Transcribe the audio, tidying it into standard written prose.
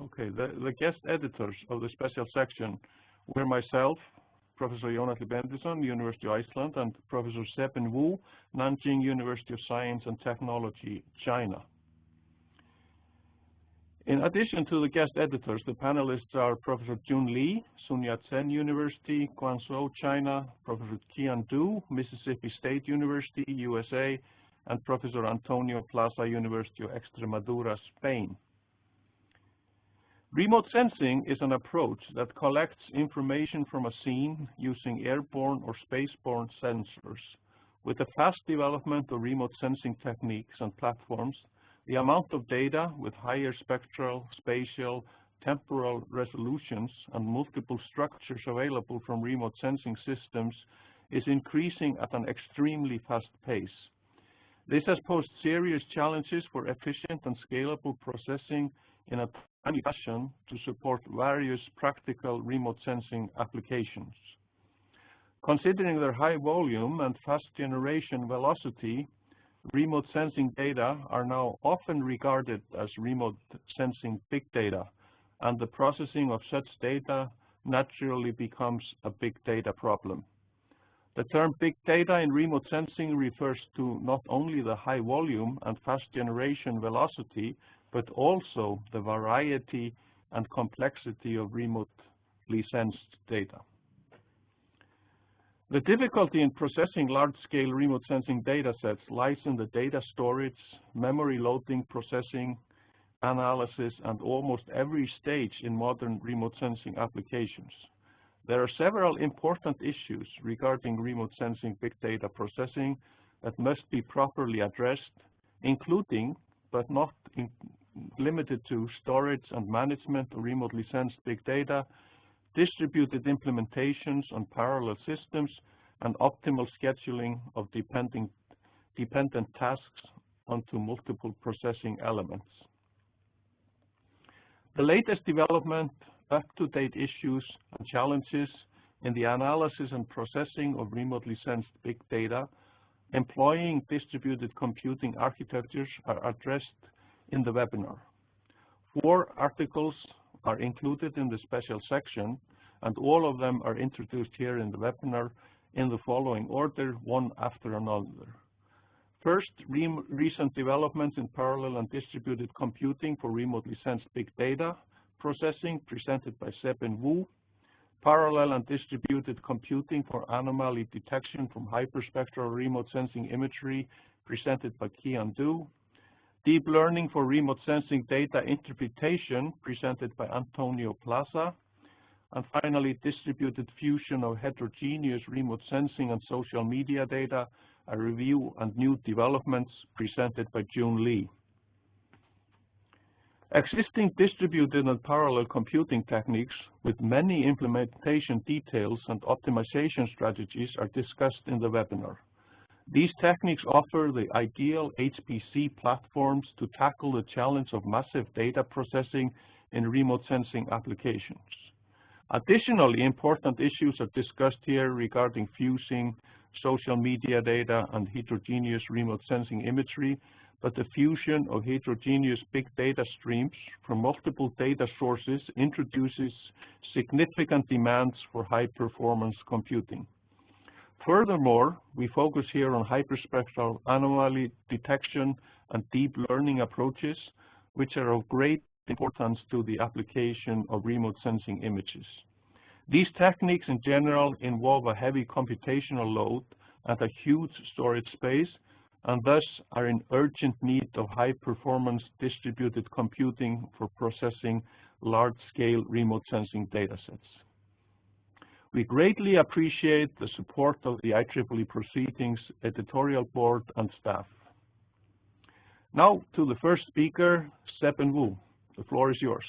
Okay, the guest editors of the special section were myself, Professor Atli Benediktsson, University of Iceland, and Professor Sepen Wu, Nanjing University of Science and Technology, China. In addition to the guest editors, the panelists are Professor Jun Lee, Sun Yat-sen University, Guangzhou, China, Professor Qian Du, Mississippi State University, USA, and Professor Antonio Plaza, University of Extremadura, Spain. Remote sensing is an approach that collects information from a scene using airborne or spaceborne sensors. With the fast development of remote sensing techniques and platforms, the amount of data with higher spectral, spatial, temporal resolutions and multiple structures available from remote sensing systems is increasing at an extremely fast pace. This has posed serious challenges for efficient and scalable processing in a timely fashion to support various practical remote sensing applications. Considering their high volume and fast generation velocity, remote sensing data are now often regarded as remote sensing big data, and the processing of such data naturally becomes a big data problem. The term big data in remote sensing refers to not only the high volume and fast generation velocity, but also the variety and complexity of remotely sensed data. The difficulty in processing large-scale remote sensing datasets lies in the data storage, memory loading, processing, analysis, and almost every stage in modern remote sensing applications. There are several important issues regarding remote sensing big data processing that must be properly addressed, including, but not limited to, storage and management of remotely sensed big data, distributed implementations on parallel systems, and optimal scheduling of dependent tasks onto multiple processing elements. The latest development, up-to-date issues and challenges in the analysis and processing of remotely sensed big data employing distributed computing architectures are addressed in the webinar. 4 articles are included in the special section, and all of them are introduced here in the webinar in the following order, one after another. First, recent developments in parallel and distributed computing for remotely sensed big data processing, presented by Sepen Wu. Parallel and distributed computing for anomaly detection from hyperspectral remote sensing imagery, presented by Qian Du. Deep learning for remote sensing data interpretation, presented by Antonio Plaza. And finally, distributed fusion of heterogeneous remote sensing and social media data, a review and new developments, presented by Jun Lee. Existing distributed and parallel computing techniques with many implementation details and optimization strategies are discussed in the webinar. These techniques offer the ideal HPC platforms to tackle the challenge of massive data processing in remote sensing applications. Additionally, important issues are discussed here regarding fusing social media data and heterogeneous remote sensing imagery, but the fusion of heterogeneous big data streams from multiple data sources introduces significant demands for high-performance computing. Furthermore, we focus here on hyperspectral anomaly detection and deep learning approaches, which are of great importance to the application of remote sensing images. These techniques in general involve a heavy computational load and a huge storage space, and thus are in urgent need of high-performance distributed computing for processing large-scale remote sensing datasets. We greatly appreciate the support of the IEEE Proceedings editorial board and staff. Now to the first speaker, Sepen Wu. The floor is yours.